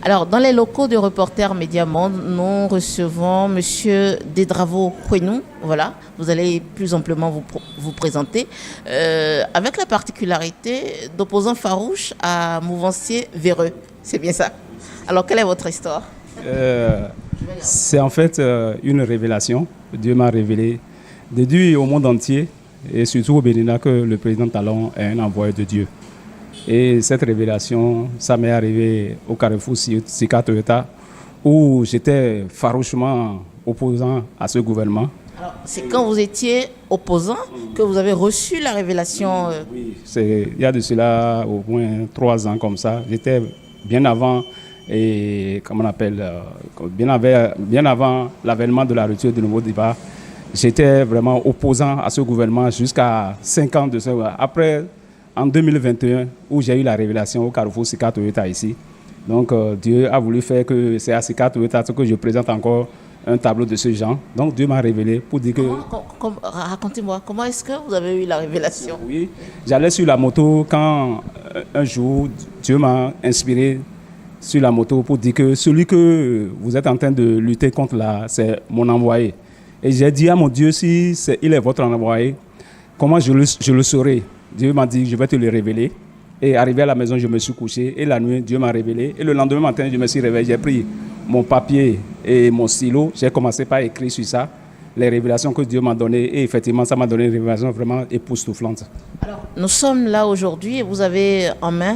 Alors, dans les locaux de Reporters Média Monde, nous recevons Monsieur Dedravo Kwenou. Voilà, vous allez plus amplement vous présenter, avec la particularité d'opposant farouche à mouvancier véreux. C'est bien ça. Alors, quelle est votre histoire? C'est en fait une révélation. Dieu m'a révélé de Dieu au monde entier et surtout au Bénin que le président Talon est un envoyé de Dieu. Et cette révélation, ça m'est arrivé au Carrefour Sika Toyota où j'étais farouchement opposant à ce gouvernement. Alors, c'est quand vous étiez opposant que vous avez reçu la révélation Oui, il y a de cela au moins 3 ans comme ça. J'étais bien avant, et comment on appelle, bien avant l'avènement de la rupture du nouveau débat. J'étais vraiment opposant à ce gouvernement jusqu'à 5 ans de ça. Après, en 2021, où j'ai eu la révélation au Carrefour Sika Toyota ici. Donc, Dieu a voulu faire que c'est à Sika Toyota que je présente encore un tableau de ce genre. Donc, Dieu m'a révélé pour dire que... Racontez-moi, comment est-ce que vous avez eu la révélation? Oui, j'allais sur la moto quand un jour, Dieu m'a inspiré sur la moto pour dire que celui que vous êtes en train de lutter contre là, c'est mon envoyé. Et j'ai dit à mon Dieu, si il est votre envoyé, comment je le saurai? Dieu m'a dit, je vais te le révéler. Et arrivé à la maison, je me suis couché. Et la nuit, Dieu m'a révélé. Et le lendemain matin, je me suis réveillé. J'ai pris mon papier et mon stylo. J'ai commencé par écrire sur ça les révélations que Dieu m'a données. Et effectivement, ça m'a donné une révélation vraiment époustouflante. Alors, nous sommes là aujourd'hui et vous avez en main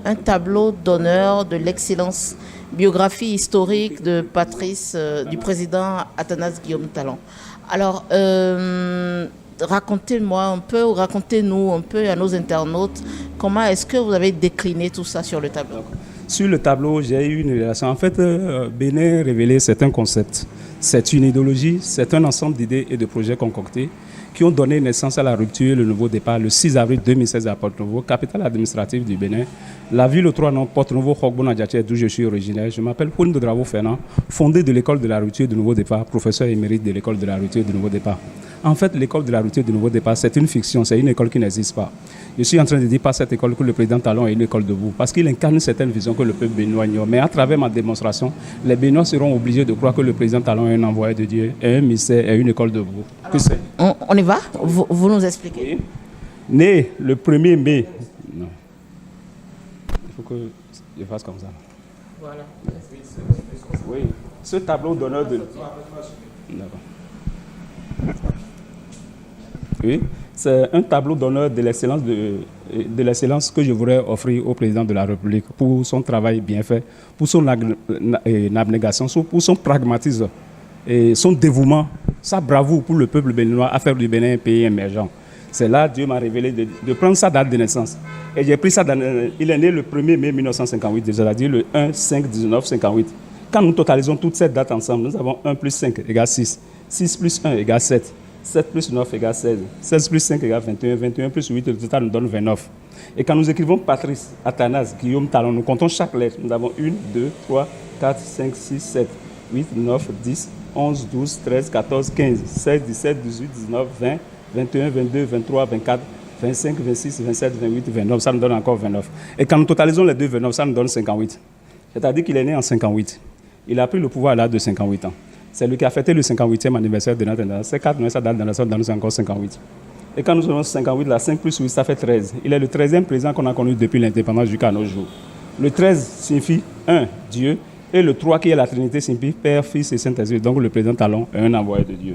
un tableau d'honneur de l'excellence, biographie historique de Patrice, du président Athanase Guillaume Talon. Alors, racontez-moi un peu, ou racontez-nous un peu à nos internautes, comment est-ce que vous avez décliné tout ça sur le tableau? Sur le tableau, j'ai eu une relation. En fait, Bénin révélé, c'est un concept, c'est une idéologie, c'est un ensemble d'idées et de projets concoctés qui ont donné naissance à la rupture et le nouveau départ le 6 avril 2016 à Porto-Novo, capitale administrative du Bénin. La ville aux 3 noms, Porto-Novo, Hogbona-Djatché, d'où je suis originaire. Je m'appelle Poun Dedravo Fernand, fondé de l'école de la rupture du nouveau départ, professeur émérite de l'école de la rupture du nouveau départ. En fait, l'école de la rupture du nouveau départ, c'est une fiction, c'est une école qui n'existe pas. Je suis en train de dire par cette école que le président Talon est une école de vous, parce qu'il incarne une certaine vision que le peuple béninois ignore. Mais à travers ma démonstration, les Béninois seront obligés de croire que le président Talon est un envoyé de Dieu, est un mystère, est une école de vous. On y va? Vous nous expliquez. Oui. Né le 1er mai. Non. Il faut que je fasse comme ça. Voilà. Oui. Ce tableau d'honneur de... D'accord. Oui, c'est un tableau d'honneur de l'excellence que je voudrais offrir au président de la République pour son travail bien fait, pour son abnégation, pour son pragmatisme et son dévouement, sa bravoure pour le peuple béninois à faire du Bénin un pays émergent. C'est là que Dieu m'a révélé de prendre sa date de naissance. Et j'ai pris ça, il est né le 1er mai 1958, c'est-à-dire le 1-5-1958. Quand nous totalisons toutes ces dates ensemble, nous avons 1 plus 5 égale 6, 6 plus 1 égale 7. 7 plus 9 égale 16. 16 plus 5 égale 21. 21 plus 8, le total nous donne 29. Et quand nous écrivons Patrice, Athanase, Guillaume Talon, nous comptons chaque lettre. Nous avons 1, 2, 3, 4, 5, 6, 7, 8, 9, 10, 11, 12, 13, 14, 15, 16, 17, 18, 19, 20, 21, 22, 23, 24, 25, 26, 27, 28, 29. Ça nous donne encore 29. Et quand nous totalisons les deux 29, ça nous donne 58. C'est-à-dire qu'il est né en 58. Il a pris le pouvoir à l'âge de 58 ans. C'est lui qui a fêté le 58e anniversaire de notre indépendance. C'est 4 mois, ça date de notre indépendance, encore 58. Et quand nous avons 58, là, 5 plus 8, ça fait 13. Il est le 13e président qu'on a connu depuis l'indépendance jusqu'à nos jours. Le 13 signifie 1, Dieu, et le 3 qui est la Trinité signifie Père, Fils et Saint-Esprit. Donc le président Talon est un envoyé de Dieu.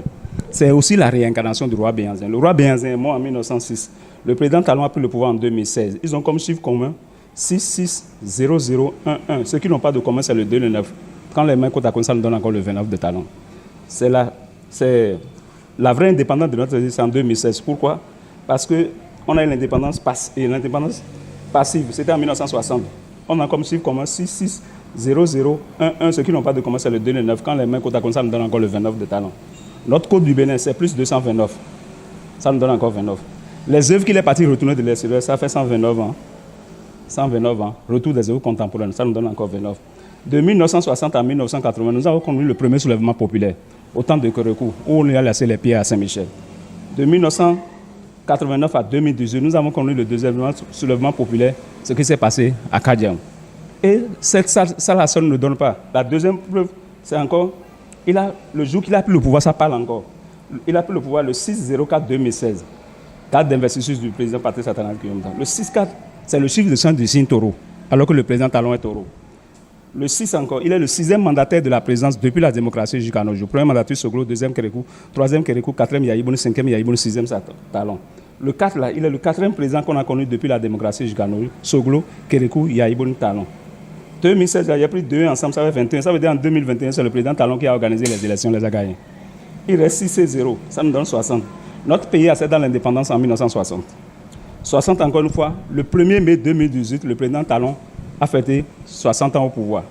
C'est aussi la réincarnation du roi Béhanzin. Le roi Béhanzin est mort en 1906. Le président Talon a pris le pouvoir en 2016. Ils ont comme chiffre commun 6, 6, 0, 0, 1, 1. Ceux qui n'ont pas de commun, c'est le 2, le 9. Quand les mains côte à côte, ça nous donne encore le 29 de Talon. C'est la vraie indépendance de notre pays, c'est en 2016. Pourquoi? Parce qu'on a eu l'indépendance passive. C'était en 1960. On a comme chiffre commun 6, 6, 0, 0, 1, 1. Ceux qui n'ont pas de commun, c'est le 2, le 9. Quand les mains côte à côte, ça nous donne encore le 29 de Talon. Notre code du Bénin, c'est plus 229. Ça nous donne encore 29. Les œuvres qu'il est parti retourner de l'extérieur, ça fait 129 ans. 129 ans. Retour des œuvres contemporaines, ça nous donne encore 29. De 1960 à 1980, nous avons connu le premier soulèvement populaire, au temps de Kérékou, où on a laissé les pieds à Saint-Michel. De 1989 à 2018, nous avons connu le deuxième soulèvement populaire, ce qui s'est passé à Kadian. Et ça la seule ne donne pas. La deuxième preuve, c'est encore, le jour qu'il a pris le pouvoir, ça parle encore. Il a pris le pouvoir le 6-04-2016, date d'investiture du président Patrice Talon Kyomta. Le 6-4, c'est le chiffre de sang du signe taureau, alors que le président Talon est taureau. Le 6 encore, il est le 6e mandataire de la présidence depuis la démocratie jusqu'à nos jours. Premier mandataire Soglo, 2e Kérékou, 3e Kérékou, 4e Yahiboun, 5e Yahiboun, 6e Talon. Le 4 là, il est le 4e président qu'on a connu depuis la démocratie jusqu'à nos jours. Soglo, Kérékou, Yahiboun, Talon. 2016, il y a pris 2 ensemble, ça fait 21. Ça veut dire en 2021, c'est le président Talon qui a organisé les élections, les a gagnés. Il reste 6 et 0, ça nous donne 60. Notre pays a cédé dans l'indépendance en 1960. 60 encore une fois, le 1er mai 2018, le président Talon a fêté 60 ans au pouvoir.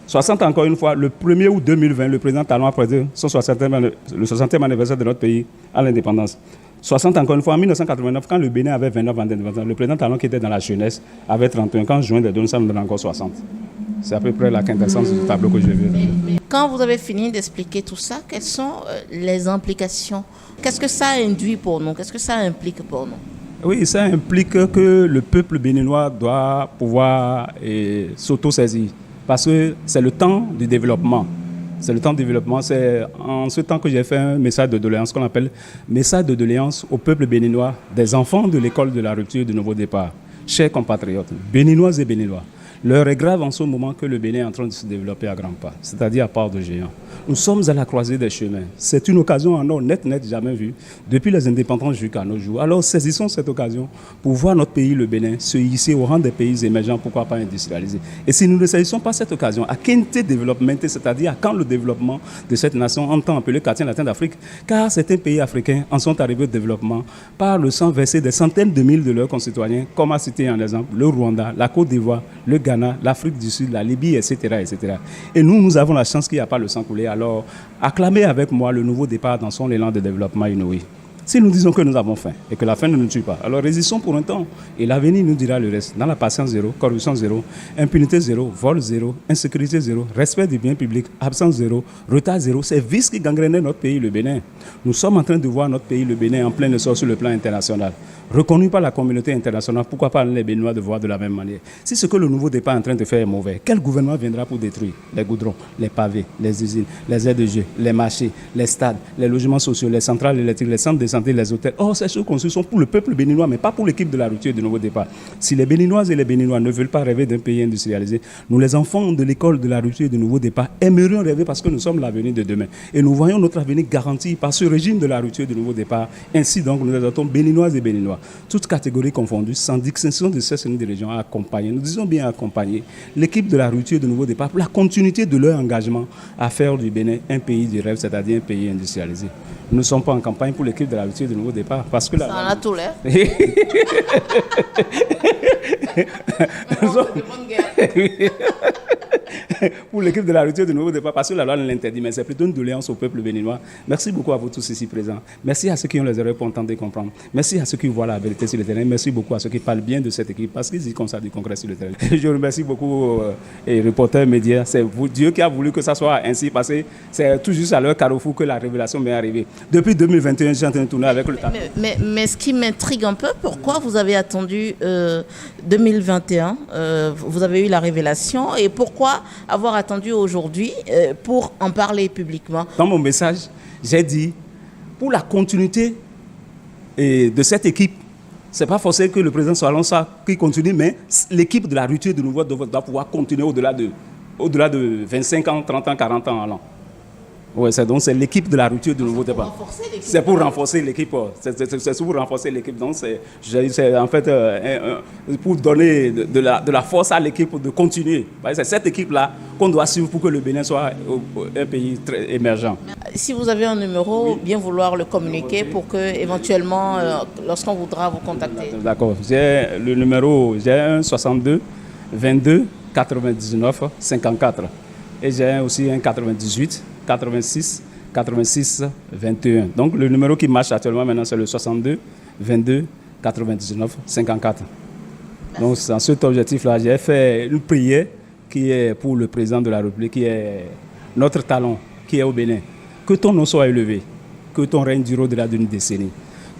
60 encore une fois, le 1er août 2020, le président Talon a fêté le 60e anniversaire de notre pays à l'indépendance. 60 encore une fois, en 1989, quand le Bénin avait 29 ans d'indépendance, le président Talon qui était dans la jeunesse avait 31. Quand je joins les deux, ça nous donne encore 60. C'est à peu près la quintessence du tableau que je veux. Quand vous avez fini d'expliquer tout ça, quelles sont les implications? Qu'est-ce que ça induit pour nous? Qu'est-ce que ça implique pour nous? Oui, ça implique que le peuple béninois doit pouvoir s'auto-saisir. Parce que c'est le temps du développement. C'est le temps du développement. C'est en ce temps que j'ai fait un message de doléance qu'on appelle message de doléance au peuple béninois des enfants de l'école de la rupture du nouveau départ. Chers compatriotes, béninoises et béninois, l'heure est grave en ce moment que le Bénin est en train de se développer à grands pas, c'est-à-dire à part de géants. Nous sommes à la croisée des chemins. C'est une occasion en or net, jamais vue, depuis les indépendances jusqu'à nos jours. Alors saisissons cette occasion pour voir notre pays, le Bénin, se hisser au rang des pays émergents, pourquoi pas industrialisés. Et si nous ne saisissons pas cette occasion, à quinte développement, c'est-à-dire à quand le développement de cette nation en temps appelé quartier latin d'Afrique, car certains pays africains en sont arrivés au développement par le sang versé des centaines de milliers de leurs concitoyens, comme a cité en exemple le Rwanda, la Côte d'Ivoire, le Ghana, l'Afrique du Sud, la Libye, etc., etc. Et nous avons la chance qu'il n'y a pas le sang coulé. Alors, acclamez avec moi le nouveau départ dans son élan de développement inouï. Si nous disons que nous avons faim et que la faim ne nous tue pas, alors résistons pour un temps et l'avenir nous dira le reste. Dans la patience zéro, corruption zéro, impunité zéro, vol zéro, insécurité zéro, respect du bien public, absence zéro, retard zéro, c'est vice qui gangrénait notre pays, le Bénin. Nous sommes en train de voir notre pays, le Bénin, en plein essor sur le plan international. Reconnu par la communauté internationale, pourquoi pas les Béninois de voir de la même manière? Si ce que le nouveau départ est en train de faire est mauvais, quel gouvernement viendra pour détruire les goudrons, les pavés, les usines, les aires de jeu, les marchés, les stades, les logements sociaux, les centrales électriques, les centres de santé, les hôtels? Or, ces choses conçues sont pour le peuple béninois, mais pas pour l'équipe de la rupture du nouveau départ. Si les Béninoises et les Béninois ne veulent pas rêver d'un pays industrialisé, nous, les enfants de l'école de la rupture du nouveau départ, aimerions rêver parce que nous sommes l'avenir de demain. Et nous voyons notre avenir garanti par ce régime de la rupture du nouveau départ. Ainsi donc, nous exhortons Béninoises et Béninois, toutes catégories confondues, sans distinction de sexe ni de région, à accompagner. Nous disons bien accompagner l'équipe de la rupture de nouveau départ pour la continuité de leur engagement à faire du Bénin un pays du rêve, c'est-à-dire un pays industrialisé. Nous ne sommes pas en campagne pour l'équipe de la rupture de nouveau départ parce que ça en a tout l'air. Pour l'équipe de la rupture de nouveau départ, parce que la loi ne l'interdit, mais c'est plutôt une doléance au peuple béninois. Merci beaucoup à vous tous ici présents. Merci à ceux qui ont les oreilles pour entendre et comprendre. Merci à ceux qui voient la vérité sur le terrain. Merci beaucoup à ceux qui parlent bien de cette équipe, parce qu'ils y consacrent du concret sur le terrain. Je remercie beaucoup les reporters médias. C'est vous, Dieu qui a voulu que ça soit ainsi, parce que c'est tout juste à leur carrefour que la révélation m'est arrivée. Depuis 2021, j'ai en train de tourner avec le temps. Mais ce qui m'intrigue un peu, pourquoi vous avez attendu 2021, vous avez eu la révélation, et pourquoi avoir attendu aujourd'hui pour en parler publiquement? Dans mon message, j'ai dit, pour la continuité de cette équipe, ce n'est pas forcément que le président Talon qui continue, mais l'équipe de la rupture de nouveau doit pouvoir continuer au-delà de 25 ans, 30 ans, 40 ans allant. Oui, c'est l'équipe de la rupture de nouveau départ. C'est pour renforcer l'équipe. C'est pour renforcer l'équipe. Donc, c'est en fait pour donner de la force à l'équipe de continuer. C'est cette équipe-là qu'on doit suivre pour que le Bénin soit un pays très émergent. Si vous avez un numéro, oui, bien vouloir le communiquer pour que, éventuellement, lorsqu'on voudra vous contacter. D'accord. J'ai le numéro, j'ai un 62 22 99 54. Et j'ai aussi un 98 86 86 21. Donc le numéro qui marche actuellement maintenant, c'est le 62 22 99 54. Donc dans cet objectif-là, j'ai fait une prière qui est pour le président de la République, qui est notre talon, qui est au Bénin. Que ton nom soit élevé, que ton règne dure au-delà d'une décennie.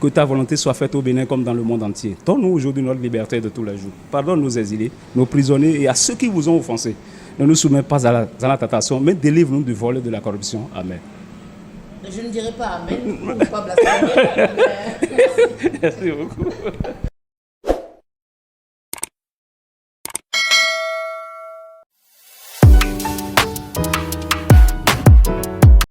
Que ta volonté soit faite au Bénin comme dans le monde entier. Donne-nous aujourd'hui notre liberté de tous les jours. Pardonne nos exilés, nos prisonniers et à ceux qui vous ont offensés. Ne nous soumets pas à la tentation, mais délivre-nous du vol et de la corruption. Amen. Je ne dirai pas Amen pour ne pas blasphémer. Merci beaucoup.